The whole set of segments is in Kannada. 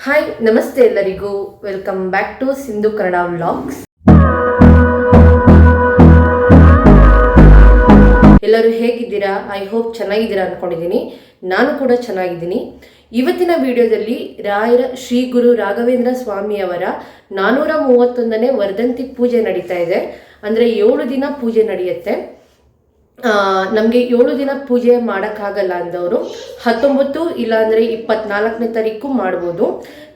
ಹಾಯ್ ನಮಸ್ತೆ ಎಲ್ಲರಿಗೂ welcome back to Sindhu Kannada vlogs. ಎಲ್ಲರೂ ಹೇಗಿದ್ದೀರಾ? ಐ ಹೋಪ್ ಚೆನ್ನಾಗಿದ್ದೀರಾ ಅಂದ್ಕೊಂಡಿದ್ದೀನಿ. ನಾನು ಕೂಡ ಚೆನ್ನಾಗಿದ್ದೀನಿ. ಇವತ್ತಿನ ವಿಡಿಯೋದಲ್ಲಿ ರಾಯರ ಶ್ರೀ ಗುರು ರಾಘವೇಂದ್ರ ಸ್ವಾಮಿಯವರ 431ನೇ ವರ್ಧಂತಿ ಪೂಜೆ ನಡೀತಾ ಇದೆ. ಅಂದರೆ 7 ದಿನ ಪೂಜೆ ನಡೆಯುತ್ತೆ. ನಮಗೆ 7 ದಿನ ಪೂಜೆ ಮಾಡೋಕ್ಕಾಗಲ್ಲ ಅಂದವರು 19 ಇಲ್ಲಾಂದರೆ 24ನೇ ತಾರೀಕು ಮಾಡ್ಬೋದು.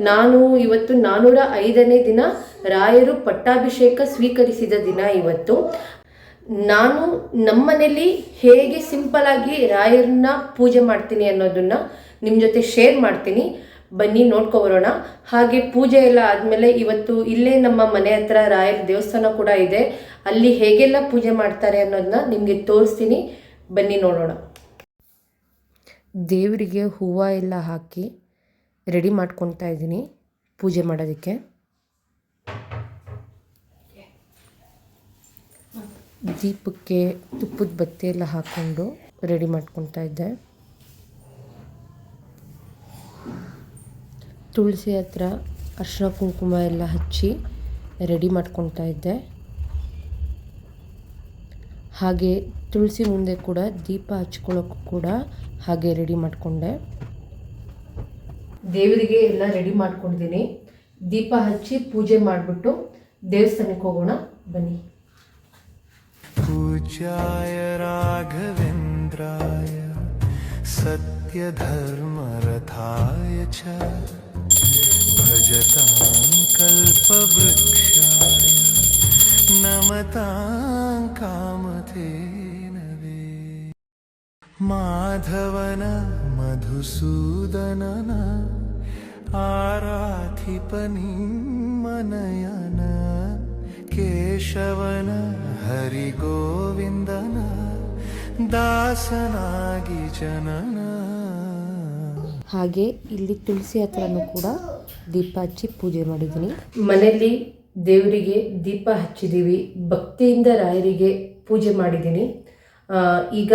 ನಾನು ಇವತ್ತು 405ನೇ ದಿನ ರಾಯರು ಪಟ್ಟಾಭಿಷೇಕ ಸ್ವೀಕರಿಸಿದ ದಿನ ಇವತ್ತು. ನಾನು ನಮ್ಮನೇಲಿ ಹೇಗೆ ಸಿಂಪಲ್ ಆಗಿ ರಾಯರನ್ನ ಪೂಜೆ ಮಾಡ್ತೀನಿ ಅನ್ನೋದನ್ನ ನಿಮ್ಮ ಜೊತೆ ಶೇರ್ ಮಾಡ್ತೀನಿ. ಬನ್ನಿ ನೋಡ್ಕೊಬರೋಣ. ಹಾಗೆ ಪೂಜೆ ಎಲ್ಲ ಆದಮೇಲೆ ಇವತ್ತು ಇಲ್ಲೇ ನಮ್ಮ ಮನೆ ಹತ್ರ ರಾಯರ ದೇವಸ್ಥಾನ ಕೂಡ ಇದೆ. ಅಲ್ಲಿ ಹೇಗೆಲ್ಲ ಪೂಜೆ ಮಾಡ್ತಾರೆ ಅನ್ನೋದನ್ನ ನಿಮಗೆ ತೋರಿಸ್ತೀನಿ. ಬನ್ನಿ ನೋಡೋಣ. ದೇವರಿಗೆ ಹೂವು ಎಲ್ಲ ಹಾಕಿ ರೆಡಿ ಮಾಡ್ಕೊತಾ ಇದ್ದೀನಿ ಪೂಜೆ ಮಾಡೋದಕ್ಕೆ. ದೀಪಕ್ಕೆ ತುಪ್ಪದ ಬತ್ತಿ ಎಲ್ಲ ಹಾಕ್ಕೊಂಡು ರೆಡಿ ಮಾಡ್ಕೊತಾ ಇದ್ದೆ. ತುಳಸಿ ಹತ್ರ ಅರಿಶಿನ ಕುಂಕುಮ ಎಲ್ಲ ಹಚ್ಚಿ ರೆಡಿ ಮಾಡ್ಕೊತಾ ಇದ್ದೆ. ಹಾಗೆ ತುಳಸಿ ಮುಂದೆ ಕೂಡ ದೀಪ ಹಚ್ಕೊಳ್ಳೋಕ್ಕೂ ಕೂಡ ಹಾಗೆ ರೆಡಿ ಮಾಡಿಕೊಂಡೆ. ದೇವರಿಗೆ ಎಲ್ಲ ರೆಡಿ ಮಾಡ್ಕೊಂಡಿದ್ದೀನಿ. ದೀಪ ಹಚ್ಚಿ ಪೂಜೆ ಮಾಡಿಬಿಟ್ಟು ದೇವಸ್ಥಾನಕ್ಕೆ ಹೋಗೋಣ. ಬನ್ನಿ. ಪೂಜ್ಯಾಯ ರಾಘವೇಂದ್ರಾಯ ಸತ್ಯ ಧರ್ಮ ರಥಾಯ ಚ ಭಜತಾಂ ಕಲ್ಪವೃಕ್ಷಾಯ ನಮತಾಂ ಕಾಮಧೇನವೇ ಮಾಧವನ ಮಧುಸೂದನನ ಆರಾಧಿಪನಿಮ್ಮನಯನ ಕೇಶವನ ಹರಿಗೋವಿಂದನ ದಾಸನಾಗಿ ಜನನ. ಹಾಗೆ ಇಲ್ಲಿ ತುಳಸಿ ಹತ್ರನೂ ಕೂಡ ದೀಪ ಹಚ್ಚಿ ಪೂಜೆ ಮಾಡಿದ್ದೀನಿ. ಮನೆಯಲ್ಲಿ ದೇವರಿಗೆ ದೀಪ ಹಚ್ಚಿದ್ದೀವಿ. ಭಕ್ತಿಯಿಂದ ರಾಯರಿಗೆ ಪೂಜೆ ಮಾಡಿದ್ದೀನಿ. ಈಗ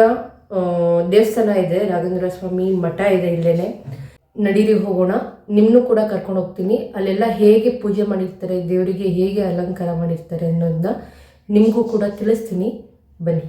ದೇವಸ್ಥಾನ ಇದೆ, ರಾಘವೇಂದ್ರ ಸ್ವಾಮಿ ಮಠ ಇದೆ ಇಲ್ಲೇನೆ. ನಡೀರಿ ಹೋಗೋಣ. ನಿಮ್ಮನ್ನು ಕೂಡ ಕರ್ಕೊಂಡು ಹೋಗ್ತೀನಿ. ಅಲ್ಲೆಲ್ಲ ಹೇಗೆ ಪೂಜೆ ಮಾಡಿರ್ತಾರೆ, ದೇವರಿಗೆ ಹೇಗೆ ಅಲಂಕಾರ ಮಾಡಿರ್ತಾರೆ ಅನ್ನೋದನ್ನ ನಿಮಗೂ ಕೂಡ ತಿಳಿಸ್ತೀನಿ. ಬನ್ನಿ.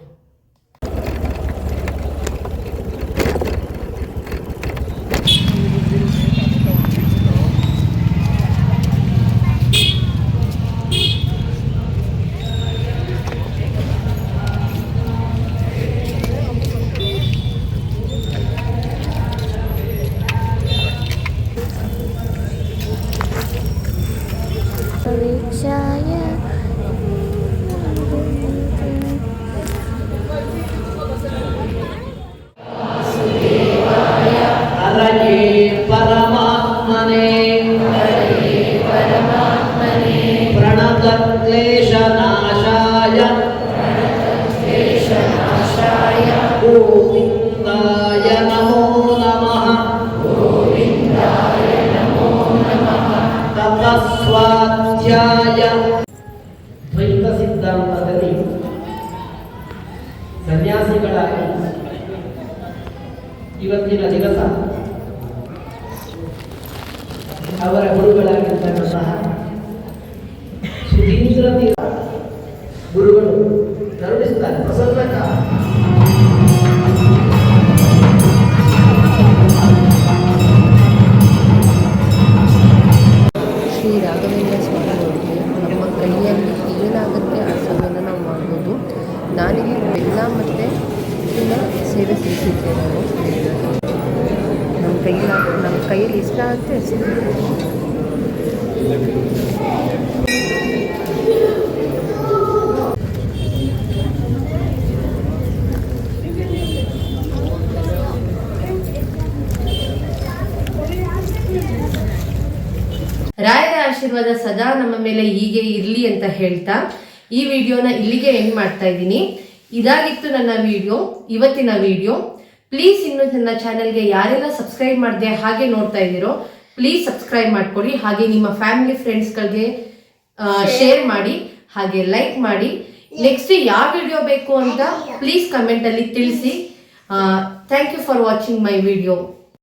क्लेशनाशाय गोविन्दाय नमो नमः. तपस्वाध्याय. ದ್ವೈತ ಸಿದ್ಧಾಂತದಲ್ಲಿ ಸನ್ಯಾಸಿಗಳಾಗಿ ಇವತ್ತಿನ ದಿವಸ ಅವರ ಗುರುಗಳಾಗಿರ್ತಕ್ಕಂತಹ ಸುಧೀಂದ್ರ ಗುರುಗಳು ಕರುಣಿಸುತ್ತಾರೆ. ಪ್ರಸನ್ನಕ ಶ್ರೀ ರಾಘವೇಂದ್ರ ಸ್ವಾಮಿಯವರಿಗೆ ನಮ್ಮ ಕೈಯಲ್ಲಿ ಏನಾಗುತ್ತೆ ಆ ಸೇವೆಯನ್ನು ನಾವು ಮಾಡ್ಬೋದು. ನಾನಿಲ್ಲಿ ಬೆಲ್ಲ ಮತ್ತು ಸೇವೆ ಸಲ್ಲಿಸಿದ್ದೆ. ನಮ್ಮ ಕೈಯಲ್ಲಿ ಇಷ್ಟ ಆಗುತ್ತೆ ಅಷ್ಟೇ. ರಾಯರ ಆಶೀರ್ವಾದ ಸದಾ ನಮ್ಮ ಮೇಲೆ ಹೀಗೆ ಇರಲಿ ಅಂತ ಹೇಳ್ತಾ ಈ ವಿಡಿಯೋನ ಇಲ್ಲಿಗೆ ಎಂಡ್ ಮಾಡ್ತಾ ಇದ್ದೀನಿ. ಇದಾಗಿತ್ತು ನನ್ನ ವಿಡಿಯೋ, ಇವತ್ತಿನ ವಿಡಿಯೋ. ಪ್ಲೀಸ್ ಇನ್ನು ನನ್ನ ಚಾನೆಲ್ಗೆ ಯಾರೆಲ್ಲ ಸಬ್ಸ್ಕ್ರೈಬ್ ಮಾಡಿದೆ ಹಾಗೆ ನೋಡ್ತಾ ಇದ್ದೀರೋ ಪ್ಲೀಸ್ ಸಬ್ಸ್ಕ್ರೈಬ್ ಮಾಡ್ಕೊಳ್ಳಿ. ಹಾಗೆ ನಿಮ್ಮ ಫ್ಯಾಮಿಲಿ ಫ್ರೆಂಡ್ಸ್ಗಳಿಗೆ ಶೇರ್ ಮಾಡಿ, ಹಾಗೆ ಲೈಕ್ ಮಾಡಿ. ನೆಕ್ಸ್ಟ್ ಯಾವ ವಿಡಿಯೋ ಬೇಕು ಅಂತ ಪ್ಲೀಸ್ ಕಮೆಂಟಲ್ಲಿ ತಿಳಿಸಿ. Thank you for watching my video.